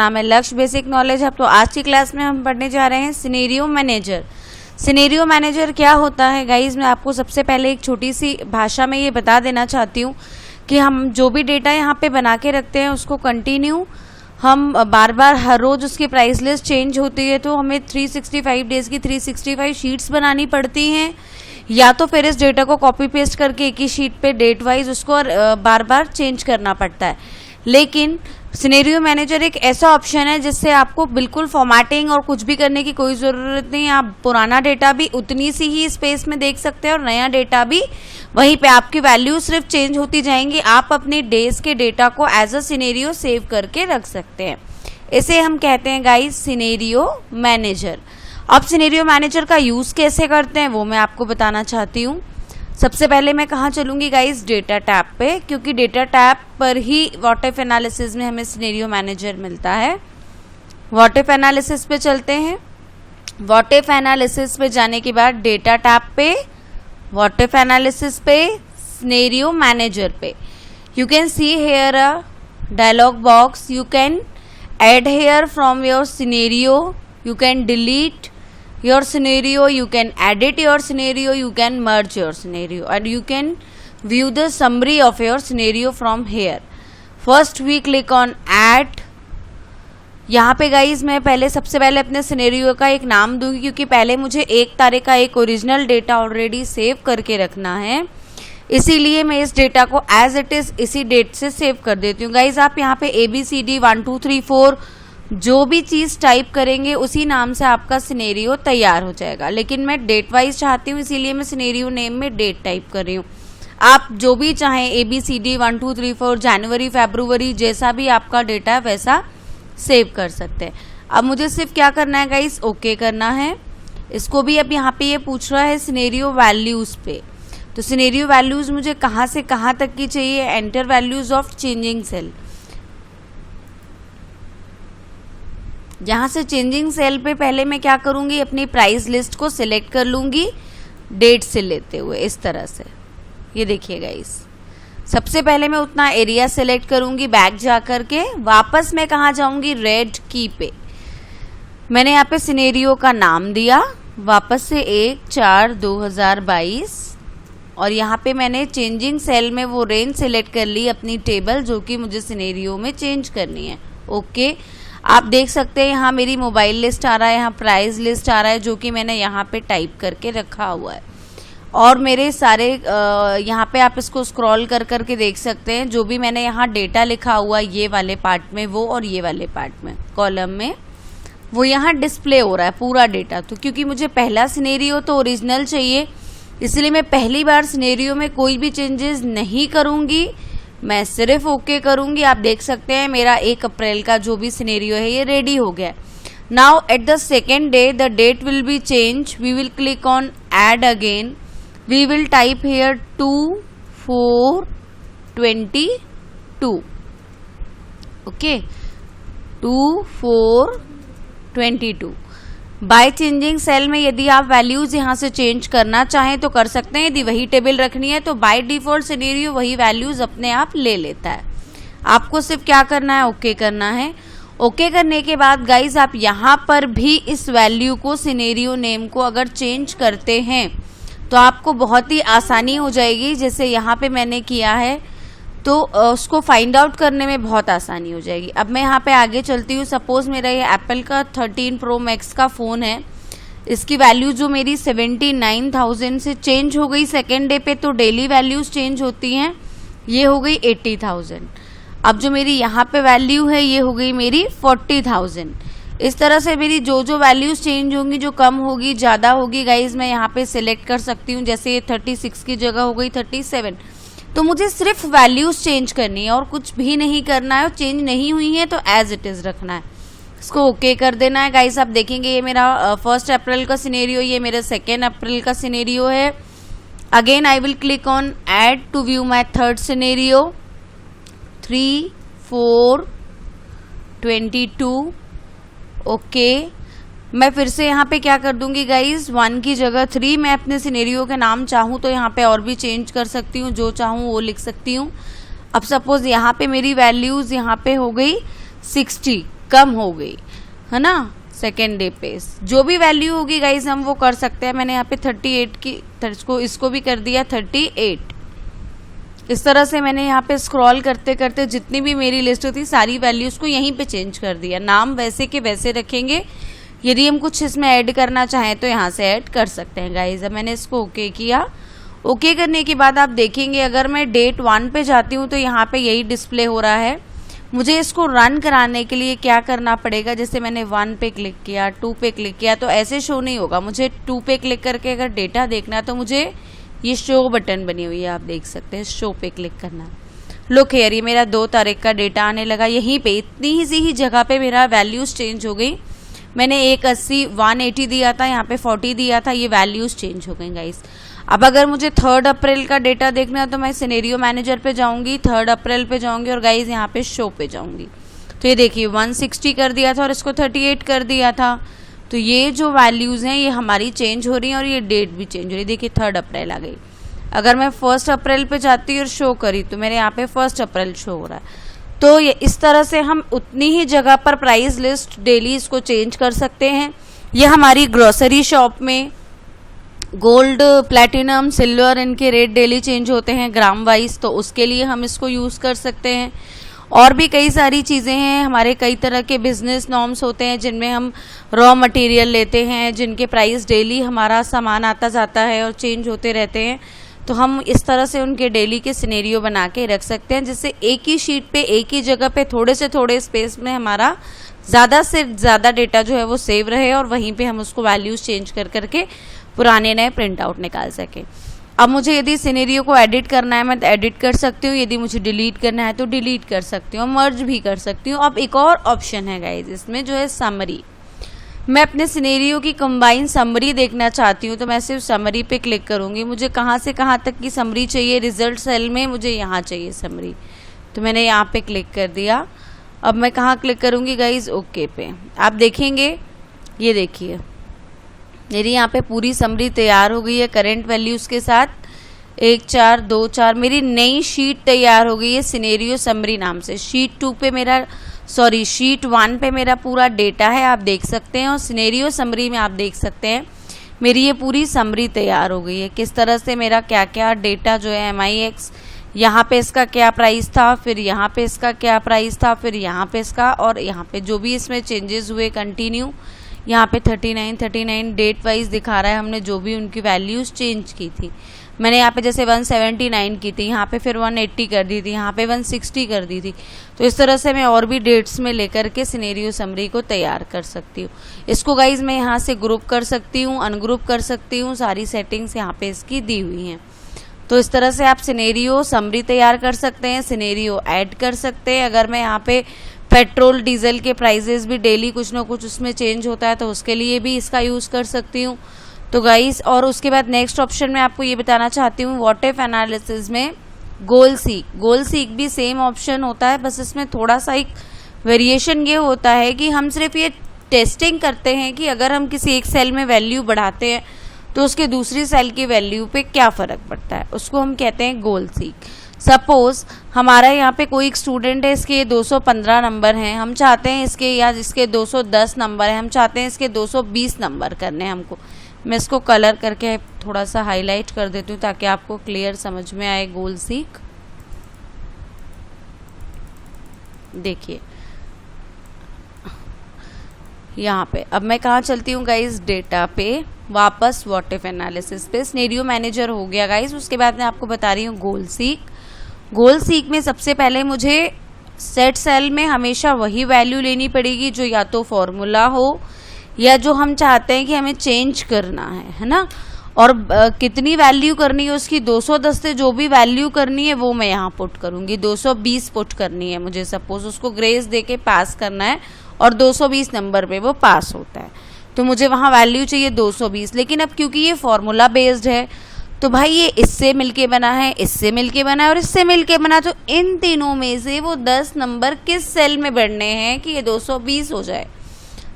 नाम है लक्ष्य बेसिक नॉलेज हब। तो आज की क्लास में हम पढ़ने जा रहे हैं सिनेरियो मैनेजर। सिनेरियो मैनेजर क्या होता है गाइज, मैं आपको सबसे पहले एक छोटी सी भाषा में ये बता देना चाहती हूँ कि हम जो भी डेटा यहाँ पे बना के रखते हैं उसको कंटिन्यू हम बार बार हर रोज उसकी प्राइस लिस्ट चेंज होती है, तो हमें 365 डेज की 365 शीट्स बनानी पड़ती हैं, या तो फिर इस डेटा को कॉपी पेस्ट करके एक ही शीट पे डेट वाइज उसको बार बार चेंज करना पड़ता है। लेकिन सिनेरियो मैनेजर एक ऐसा ऑप्शन है जिससे आपको बिल्कुल फॉर्मेटिंग और कुछ भी करने की कोई ज़रूरत नहीं। आप पुराना डेटा भी उतनी सी ही स्पेस में देख सकते हैं और नया डेटा भी वहीं पे, आपकी वैल्यू सिर्फ चेंज होती जाएंगी। आप अपने डेज के डेटा को एज अ सिनेरियो सेव करके रख सकते हैं। इसे हम कहते हैं गाइस सिनेरियो मैनेजर। अब सिनेरियो मैनेजर का यूज़ कैसे करते हैं वो मैं आपको बताना चाहती हूँ। सबसे पहले मैं कहाँ चलूँगी गाइस, डेटा टैब पे, क्योंकि डेटा टैब पर ही व्हाट इफ एनालिसिस में हमें सिनेरियो मैनेजर मिलता है। व्हाट इफ एनालिसिस पे चलते हैं। व्हाट इफ एनालिसिस पे जाने के बाद डेटा टैब पे, व्हाट इफ एनालिसिस पे, सिनेरियो मैनेजर पे, you can see here a dialog box. You can add here from your scenario, you can delete your scenario, you can edit your scenario, you can merge your scenario, and you can view the summary of your scenario from here. First we click on add. यहाँ पे guys मैं सबसे पहले अपने scenario का एक नाम दूंगी, क्योंकि पहले मुझे 1 तारीख का एक ओरिजिनल डेटा ऑलरेडी सेव करके रखना है, इसीलिए मैं इस डेटा को एज इट इज इसी डेट से सेव कर देती हूँ। गाइज आप यहाँ पे ABCD 1 2 3 4 जो भी चीज़ टाइप करेंगे उसी नाम से आपका सिनेरियो तैयार हो जाएगा, लेकिन मैं डेट वाइज चाहती हूँ इसीलिए मैं सिनेरियो नेम में डेट टाइप कर रही हूँ। आप जो भी चाहें ABCD 1 2 3 4 जनवरी फरवरी जैसा भी आपका डेटा है वैसा सेव कर सकते हैं। अब मुझे सिर्फ क्या करना है गाइस, ओके करना है। इसको भी अब यहाँ पे ये पूछ रहा है सिनेरियो वैल्यूज़ पे, तो सिनेरियो वैल्यूज़ मुझे कहाँ से कहाँ तक की चाहिए, enter values of changing cell. यहाँ से चेंजिंग सेल पे पहले मैं क्या करूँगी, अपनी प्राइस लिस्ट को सिलेक्ट कर लूँगी डेट से लेते हुए इस तरह से। ये देखिए गाइस, सबसे पहले मैं उतना एरिया सिलेक्ट करूँगी, बैक जा करके वापस मैं कहाँ जाऊँगी, रेड की पे। मैंने यहाँ पे सिनेरियो का नाम दिया, वापस से 1/4/2022, और यहाँ पे मैंने चेंजिंग सेल में वो रेंज सिलेक्ट कर ली अपनी टेबल जो कि मुझे सिनेरियो में चेंज करनी है। ओके, आप देख सकते हैं यहाँ मेरी मोबाइल लिस्ट आ रहा है, यहाँ प्राइस लिस्ट आ रहा है जो कि मैंने यहाँ पे टाइप करके रखा हुआ है, और मेरे सारे यहाँ पे आप इसको स्क्रॉल कर करके देख सकते हैं जो भी मैंने यहाँ डेटा लिखा हुआ है ये वाले पार्ट में वो, और ये वाले पार्ट में कॉलम में वो यहाँ डिस्प्ले हो रहा है पूरा डेटा। तो क्योंकि मुझे पहला सिनेरियो तो ओरिजिनल चाहिए, इसलिए मैं पहली बार सिनेरियो में कोई भी चेंजेस नहीं करूँगी, मैं सिर्फ ओके करूंगी। आप देख सकते हैं मेरा 1 अप्रैल का जो भी सिनेरियो है ये रेडी हो गया। Now at the second day the date will be change, we will click on add again, we will type here 2/4/22। Okay, 2/4/22। By changing cell में यदि आप वैल्यूज यहाँ से चेंज करना चाहें तो कर सकते हैं, यदि वही टेबल रखनी है तो बाय डिफॉल्ट सिनेरियो वही वैल्यूज अपने आप ले लेता है। आपको सिर्फ क्या करना है, ओके करना है। ओके करने के बाद गाइज आप यहाँ पर भी इस वैल्यू को सिनेरियो नेम को अगर चेंज करते हैं तो आपको बहुत ही आसानी हो जाएगी। जैसे यहाँ पे मैंने किया है तो उसको फाइंड आउट करने में बहुत आसानी हो जाएगी। अब मैं यहाँ पे आगे चलती हूँ। सपोज मेरा ये एप्पल का 13 Pro Max का फ़ोन है, इसकी वैल्यू जो मेरी 79,000 से चेंज हो गई सेकेंड डे पे, तो डेली वैल्यूज़ चेंज होती हैं, ये हो गई 80,000। अब जो मेरी यहाँ पे वैल्यू है ये हो गई मेरी 40,000। इस तरह से मेरी जो जो वैल्यूज़ चेंज होंगी, जो कम होगी ज़्यादा होगी गाइज मैं यहाँ पे सिलेक्ट कर सकती हूँ। जैसे ये 36 की जगह हो गई 37। तो मुझे सिर्फ वैल्यूज चेंज करनी है और कुछ भी नहीं करना है, और चेंज नहीं हुई है तो एज इट इज रखना है। इसको ओके कर देना है गाइस। आप देखेंगे ये मेरा 1 अप्रैल का सिनेरियो, ये मेरा 2 अप्रैल का सिनेरियो है। Again I will click on add to view my 3rd scenario, 3/4/22। Okay, मैं फिर से यहाँ पे क्या कर दूंगी गाइज, 1 की जगह 3। मैं अपने सिनेरियो के नाम चाहूँ तो यहाँ पे और भी चेंज कर सकती हूँ, जो चाहूँ वो लिख सकती हूँ। अब सपोज यहाँ पे मेरी वैल्यूज़ यहाँ पे हो गई 60, कम हो गई, है ना, सेकेंड डे पे जो भी वैल्यू होगी गाइज हम वो कर सकते हैं। मैंने यहाँ पे 38 की इसको भी कर दिया 38। इस तरह से मैंने यहाँ पे स्क्रॉल करते करते जितनी भी मेरी लिस्ट थी सारी वैल्यूज को यहीं पे चेंज कर दिया। नाम वैसे के वैसे रखेंगे, यदि हम कुछ इसमें ऐड करना चाहें तो यहाँ से ऐड कर सकते हैं गाइज। अब मैंने इसको ओके किया। ओके करने के बाद आप देखेंगे अगर मैं डेट 1 पे जाती हूँ तो यहाँ पे यही डिस्प्ले हो रहा है। मुझे इसको रन कराने के लिए क्या करना पड़ेगा, जैसे मैंने 1 पे क्लिक किया, 2 पे क्लिक किया तो ऐसे शो नहीं होगा। मुझे 2 पे क्लिक करके अगर डेटा देखना है तो मुझे ये शो बटन बनी हुई है, आप देख सकते हैं, शो पे क्लिक करना। लुक हियर, ये मेरा 2 तारीख का डेटा आने लगा। यहीं पे इतनी ही सी ही जगह पे मेरा वैल्यूज चेंज हो गई। मैंने 180 180 दिया था, यहाँ पे 40 दिया था, ये वैल्यूज चेंज हो गई गाइस। अब अगर मुझे 3 अप्रैल का डेटा देखना है तो मैं सिनेरियो मैनेजर पे जाऊंगी, 3 अप्रैल पे जाऊंगी और गाइस यहाँ पे शो पे जाऊंगी। तो ये देखिए 160 कर दिया था और इसको 38 कर दिया था। तो ये जो वैल्यूज़ हैं ये हमारी चेंज हो रही हैं और ये डेट भी चेंज हो रही है। देखिए 3 अप्रैल आ गई। अगर मैं 1 अप्रैल पे जाती और शो करी तो मेरे यहाँ पे 1 अप्रैल शो हो रहा है। तो ये इस तरह से हम उतनी ही जगह पर प्राइस लिस्ट डेली इसको चेंज कर सकते हैं। ये हमारी ग्रोसरी शॉप में गोल्ड, प्लैटिनम, सिल्वर इनके रेट डेली चेंज होते हैं ग्राम वाइज, तो उसके लिए हम इसको यूज़ कर सकते हैं। और भी कई सारी चीज़ें हैं, हमारे कई तरह के बिजनेस नॉर्म्स होते हैं जिनमें हम रॉ मटेरियल लेते हैं, जिनके प्राइस डेली हमारा सामान आता जाता है और चेंज होते रहते हैं। तो हम इस तरह से उनके डेली के सिनेरियो बना के रख सकते हैं, जिससे एक ही शीट पे एक ही जगह पे थोड़े से थोड़े स्पेस में हमारा ज़्यादा से ज़्यादा डेटा जो है वो सेव रहे और वहीं पे हम उसको वैल्यूज़ चेंज कर करके पुराने नए प्रिंट आउट निकाल सकें। अब मुझे यदि सिनेरियो को एडिट करना है मैं तो एडिट कर सकती हूँ, यदि मुझे डिलीट करना है तो डिलीट कर सकती हूँ, मर्ज भी कर सकती हूँ। अब एक और ऑप्शन है गाइज इसमें जो है समरी। मैं अपने सिनेरियो की कंबाइन समरी देखना चाहती हूँ तो मैं सिर्फ समरी पे क्लिक करूँगी। मुझे कहाँ से कहाँ तक की समरी चाहिए, रिजल्ट सेल में मुझे यहाँ चाहिए समरी, तो मैंने यहाँ पे क्लिक कर दिया। अब मैं कहाँ क्लिक करूँगी गाइज, ओके पे। आप देखेंगे ये देखिए मेरी यहाँ पे पूरी समरी तैयार हो गई है करेंट वैल्यूज़ के साथ। 1 4 2 4 मेरी नई शीट तैयार हो गई है सिनेरियो समरी नाम से। शीट 1 पे मेरा पूरा डेटा है, आप देख सकते हैं, और सिनेरियो समरी में आप देख सकते हैं मेरी ये पूरी समरी तैयार हो गई है। किस तरह से मेरा क्या क्या डेटा जो है MIX, यहाँ पे इसका क्या प्राइस था, फिर यहाँ पे इसका क्या प्राइस था, फिर यहाँ पे इसका, और यहाँ पे जो भी इसमें चेंजेस हुए कंटिन्यू। यहाँ पे 39 डेट वाइज दिखा रहा है, हमने जो भी उनकी वैल्यूज़ चेंज की थी। मैंने यहाँ पे जैसे 179 की थी, यहाँ पे फिर 180 कर दी थी, यहाँ पे 160 कर दी थी। तो इस तरह से मैं और भी डेट्स में लेकर के सिनेरियो समरी को तैयार कर सकती हूँ। इसको गाइज मैं यहाँ से ग्रुप कर सकती हूँ, अनग्रुप कर सकती हूँ, सारी सेटिंग्स यहाँ पे इसकी दी हुई हैं। तो इस तरह से आप सिनेरियो समरी तैयार कर सकते हैं, सिनेरियो ऐड कर सकते हैं। अगर मैं यहाँ पे पेट्रोल डीजल के प्राइजेस भी डेली कुछ ना कुछ उसमें चेंज होता है तो उसके लिए भी इसका यूज़ कर सकती हूँ। तो गाइस, और उसके बाद नेक्स्ट ऑप्शन में आपको ये बताना चाहती हूँ, व्हाट इफ एनालिसिस में गोल सीक भी सेम ऑप्शन होता है, बस इसमें थोड़ा सा एक वेरिएशन ये होता है कि हम सिर्फ ये टेस्टिंग करते हैं कि अगर हम किसी एक सेल में वैल्यू बढ़ाते हैं तो उसके दूसरी सेल की वैल्यू पे क्या फ़र्क पड़ता है, उसको हम कहते हैं गोल सीक। सपोज हमारा यहाँ पे कोई एक स्टूडेंट है, इसके 215 नंबर हैं, हम चाहते हैं इसके, या इसके 210 नंबर हैं, हम चाहते हैं इसके 220 नंबर करने हैं हमको। मैं इसको कलर करके थोड़ा सा हाईलाइट कर देती हूँ ताकि आपको क्लियर समझ में आए गोल सीक। देखिए यहाँ पे अब मैं कहाँ चलती हूँ गाइस, डेटा पे वापस व्हाट इफ एनालिसिस पे। सिनेरियो मैनेजर हो गया गाइस। उसके बाद मैं आपको बता रही हूँ गोल सीक में सबसे पहले मुझे सेट सेल में हमेशा वही वैल्यू लेनी पड़ेगी जो या तो फॉर्मूला हो या जो हम चाहते हैं कि हमें चेंज करना है ना। और कितनी वैल्यू करनी है उसकी, 210 से जो भी वैल्यू करनी है वो मैं यहाँ पुट करूँगी। 220 पुट करनी है मुझे, सपोज उसको ग्रेस दे के पास करना है और 220 नंबर पे वो पास होता है, तो मुझे वहाँ वैल्यू चाहिए 220। लेकिन अब क्योंकि ये फॉर्मूला बेस्ड है तो भाई ये इससे मिलके बना है, इससे मिलके बना है और इससे मिलके बना, तो इन तीनों में से वो 10 नंबर किस सेल में बढ़ने हैं कि ये 220 हो जाए।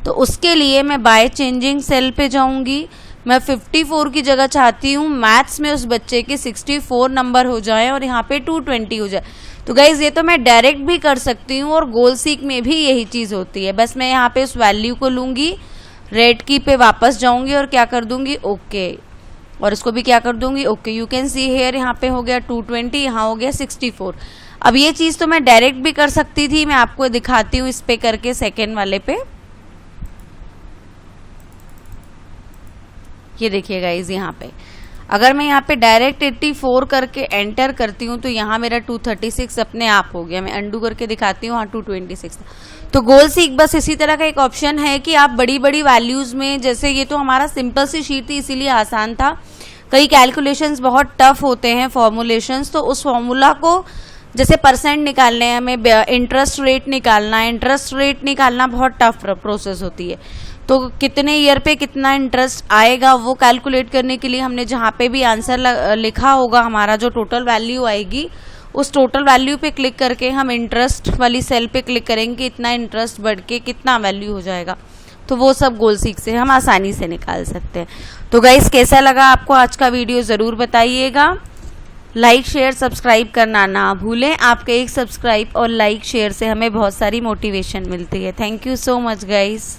तो उसके लिए मैं बाय चेंजिंग सेल पे जाऊंगी, मैं 54 की जगह चाहती हूँ मैथ्स में उस बच्चे के 64 नंबर हो जाए और यहाँ पे 220 हो जाए। तो गाइज ये तो मैं डायरेक्ट भी कर सकती हूँ और गोल सीक में भी यही चीज़ होती है। बस मैं यहाँ पे उस वैल्यू को लूँगी, रेड की पे वापस जाऊँगी और क्या कर दूँगी, ओके, और इसको भी क्या कर दूँगी, okay. You can see here यहाँ पे हो गया 220, यहाँ हो गया 64। अब ये चीज़ तो मैं डायरेक्ट भी कर सकती थी, मैं आपको दिखाती हूँ इस पे करके सेकेंड वाले पे। ये देखिए गाइज, यहाँ पे अगर मैं यहाँ पे डायरेक्ट 84 करके एंटर करती हूँ तो यहाँ मेरा 236 अपने आप हो गया। मैं अंडू करके दिखाती हूँ, हाँ 226। तो गोल सीक बस इसी तरह का एक ऑप्शन है कि आप बड़ी बड़ी वैल्यूज़ में, जैसे ये तो हमारा सिंपल सी शीट थी इसीलिए आसान था, कई कैलकुलेशंस बहुत टफ होते हैं फॉर्मुलेशंस, तो उस फॉर्मूला को जैसे परसेंट निकालने हैं, हमें इंटरेस्ट रेट निकालना है, इंटरेस्ट रेट निकालना बहुत टफ प्रोसेस होती है। तो कितने ईयर पे कितना इंटरेस्ट आएगा वो कैलकुलेट करने के लिए हमने जहाँ पे भी आंसर लिखा होगा, हमारा जो टोटल वैल्यू आएगी उस टोटल वैल्यू पे क्लिक करके हम इंटरेस्ट वाली सेल पे क्लिक करेंगे, इतना इंटरेस्ट बढ़ के कितना वैल्यू हो जाएगा। तो वो सब गोल सीक से हम आसानी से निकाल सकते हैं। तो गाइस, कैसा लगा आपको आज का वीडियो ज़रूर बताइएगा। लाइक शेयर सब्सक्राइब करना ना भूलें। आपके एक सब्सक्राइब और लाइक शेयर से हमें बहुत सारी मोटिवेशन मिलती है। Thank you so much guys.